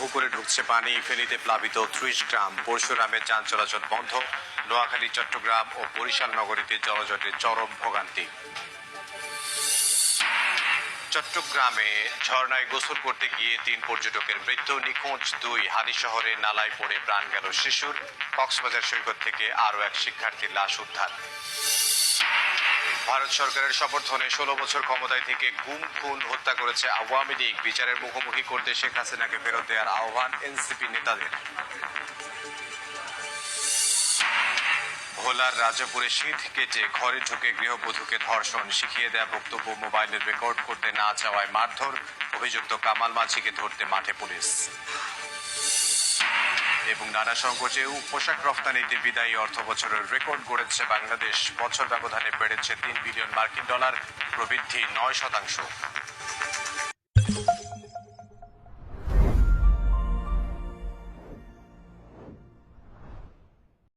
পুকুরে ঢুকছে পানি, ফেনীতে প্লাবিত ৩০ গ্রাম, পরশুরামে যান চলাচল বন্ধ, নোয়াখালী, চট্টগ্রাম ও বরিশাল নগরীতে জলজটের চরম ভোগান্তি। চট্টগ্রামে ঝর্ণায় গোসল করতে গিয়ে ৩ পর্যটকের মৃত্যু, নিখোঁজ ২। হালি শহরে নালায় পড়ে প্রাণ গেল শিশুর। কক্সবাজার সৈকত থেকে আরও এক শিক্ষার্থীর লাশ উদ্ধার। ভারত সরকারের সমর্থনে ১৬ বছর ক্ষমতায় থেকে গুম, খুন, হত্যা করেছে আওয়ামী লীগ। বিচারের মুখোমুখি করতে শেখ হাসিনাকে ফেরত দেওয়ার আহ্বান এনসিপি নেতাদের। ভোলার রাজাপুরে শীত কেটে ঘরে ঢুকে গৃহবধূকে ধর্ষণ, শিখিয়ে দেয়া বক্তব্য মোবাইলে রেকর্ড করতে না চাওয়ায় মারধর, অভিযুক্ত কামাল মাঝিকে ধরতে মাঠে পুলিশ। এবং নানা সংকোচেও পোশাক রফতানিতে বিদায়ী অর্থ বছরের রেকর্ড গড়েছে বাংলাদেশ। বছর ব্যবধানে বেড়েছে $3 বিলিয়ন, প্রবৃদ্ধি 9%।